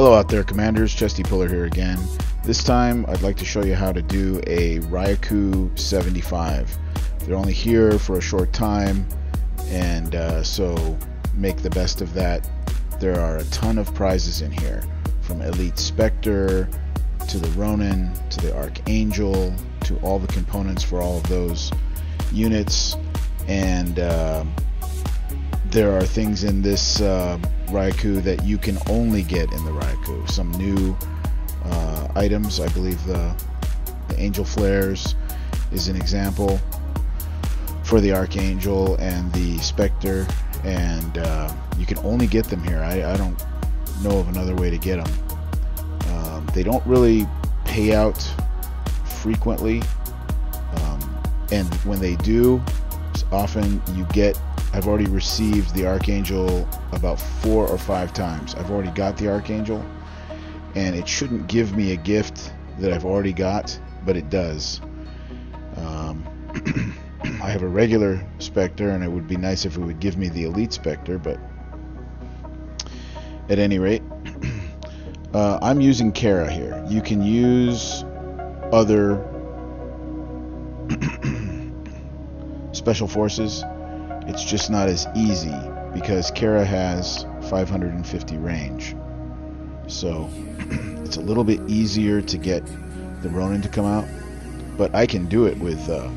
Hello out there, Commanders. Chesty Puller here again. This time I'd like to show you how to do a Rui 75. They're only here for a short time, and so make the best of that. There are a ton of prizes in here, from Elite Spectre to the Ronin to the Archangel to all the components for all of those units, and there are things in this Raikou that you can only get in the Raikou. Some new items. I believe the Angel Flares is an example for the Archangel and the Spectre, and you can only get them here. I don't know of another way to get them. They don't really pay out frequently, and when they do, often you get. I've already received the Archangel about 4 or 5 times. I've already got the Archangel, and it shouldn't give me a gift that I've already got, but it does. I have a regular Spectre, and it would be nice if it would give me the Elite Spectre, but at any rate, I'm using Kara here. You can use other special forces. It's just not as easy because Kara has 550 range, so it's a little bit easier to get the Ronin to come out, but I can do it with a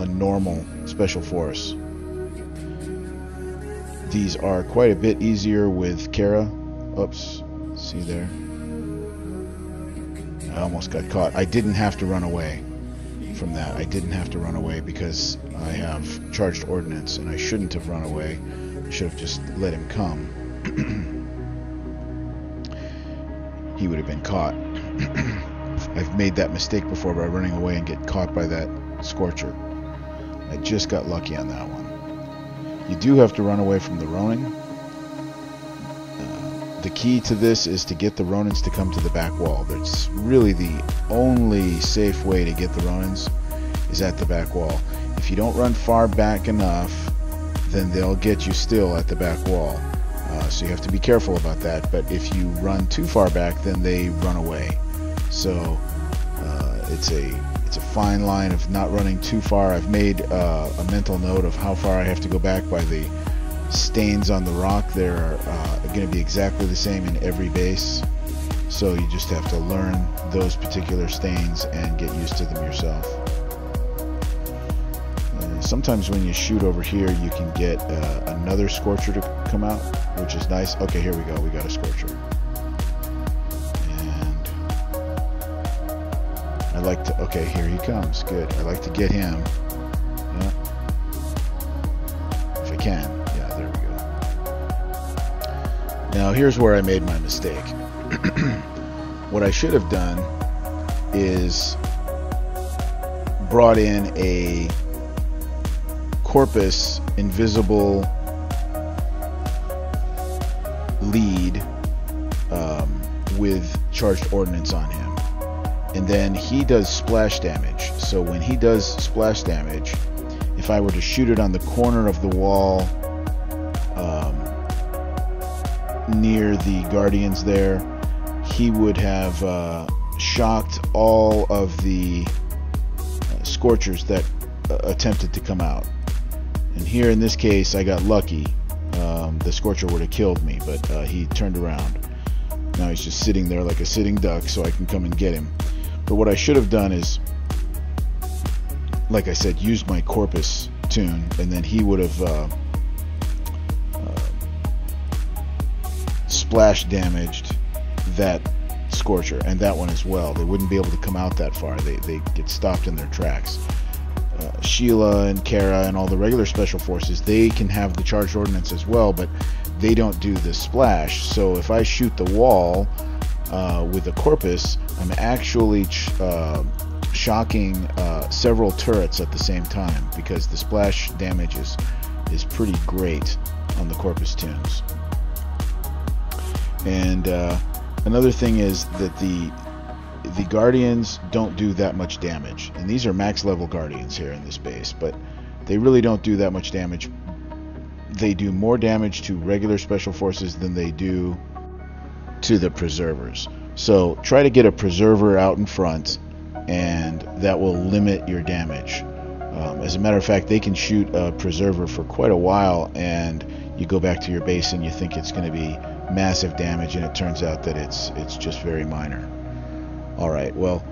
normal special force. These are quite a bit easier with Kara. Oops, see there? I almost got caught. I didn't have to run away from that. I didn't have to run away because I have charged ordnance, and I shouldn't have run away. I should have just let him come. He would have been caught. I've made that mistake before by running away and get caught by that Scorcher. I just got lucky on that one. You do have to run away from the Ronin. The key to this is to get the Ronins to come to the back wall. That's really the only safe way to get the Ronins, is at the back wall. If you don't run far back enough, then they'll get you still at the back wall. So you have to be careful about that. But if you run too far back, then they run away. So it's a fine line of not running too far. I've made a mental note of how far I have to go back by the stains on the rock. They're going to be exactly the same in every base, so you just have to learn those particular stains and get used to them yourself. Sometimes when you shoot over here, you can get another Scorcher to come out, which is nice. Okay, here we go. We got a Scorcher, and I like to. Okay, here he comes. Good. I like to get him. Yeah, if I can. Now here's where I made my mistake. What I should have done is brought in a Corpus invisible lead with charged ordnance on him, and then he does splash damage. So when he does splash damage, if I were to shoot it on the corner of the wall near the Guardians there, he would have shocked all of the Scorchers that attempted to come out. And here in this case, I got lucky. The Scorcher would have killed me, but he turned around. Now he's just sitting there like a sitting duck, so I can come and get him. But what I should have done is, like I said, used my Corpus tune, and then he would have splash damaged that Scorcher, and that one as well. They wouldn't be able to come out that far. They get stopped in their tracks. Sheila and Kara and all the regular special forces, they can have the charged ordnance as well, but they don't do the splash. So if I shoot the wall with a Corpus, I'm actually shocking several turrets at the same time, because the splash damage is pretty great on the Corpus tunes. And another thing is that the Guardians don't do that much damage, and these are max level Guardians here in this base, but they really don't do that much damage. They do more damage to regular special forces than they do to the preservers. So try to get a preserver out in front, and that will limit your damage. As a matter of fact, they can shoot a preserver for quite a while, and you go back to your base and you think it's going to be massive damage, and it turns out that it's just very minor. Alright, well,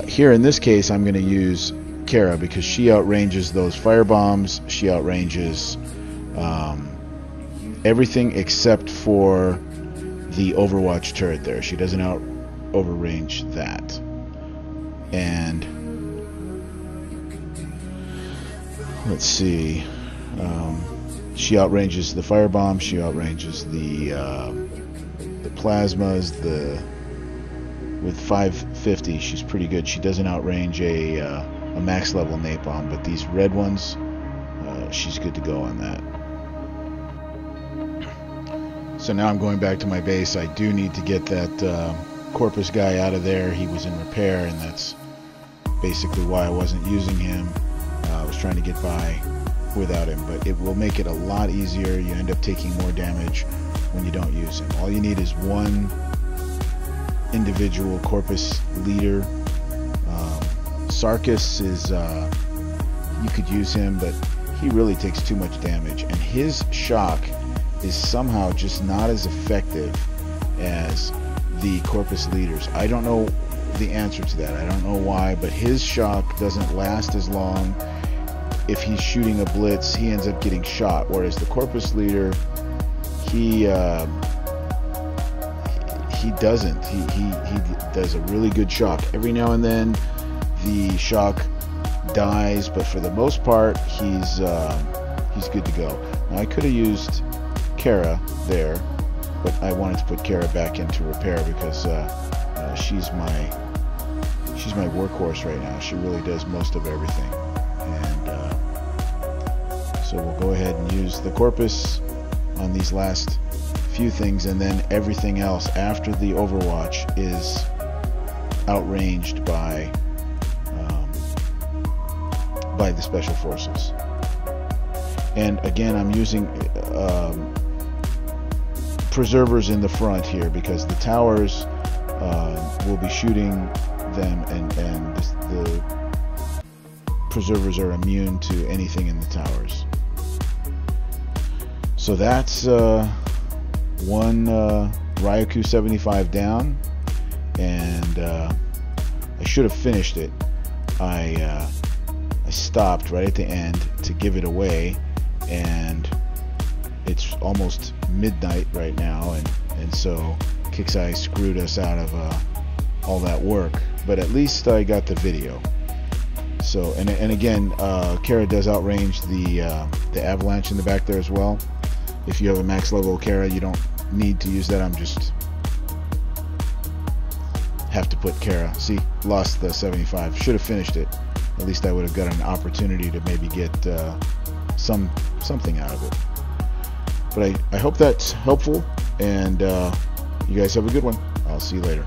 here in this case I'm going to use Kara because she outranges those fire bombs. She outranges everything except for the Overwatch turret there. She doesn't overrange that. And let's see, she outranges the firebomb, she outranges the plasmas, with 550 she's pretty good. She doesn't outrange a max level napalm, but these red ones, she's good to go on that. So now I'm going back to my base. I do need to get that Corpus guy out of there. He was in repair, and that's basically why I wasn't using him. I was trying to get by without him, but it will make it a lot easier. You end up taking more damage when you don't use him. All you need is one individual Corpus leader. Sarkis is, you could use him, but he really takes too much damage, and his shock is somehow just not as effective as the Corpus leaders. I don't know the answer to that. I don't know why, but his shock doesn't last as long. If he's shooting a blitz, he ends up getting shot, whereas the Corpus leader, he doesn't. He does a really good shock. Every now and then the shock dies, but for the most part he's good to go. Now I could have used Kara there, but I wanted to put Kara back into repair because she's my workhorse right now. She really does most of everything, and so we'll go ahead and use the Corpus on these last few things, and then everything else after the Overwatch is outranged by the Special Forces. And again, I'm using preservers in the front here because the towers will be shooting them, and the preservers are immune to anything in the towers. So that's one Ryaku 75 down, and I should have finished it. I stopped right at the end to give it away, and it's almost midnight right now, and so Kixeye screwed us out of all that work, but at least I got the video. So and again, Kara does outrange the avalanche in the back there as well. If you have a max level Kara, you don't need to use that. I'm just have to put Kara. See, lost the 75. Should have finished it. At least I would have got an opportunity to maybe get something out of it. But I hope that's helpful, and you guys have a good one. I'll see you later.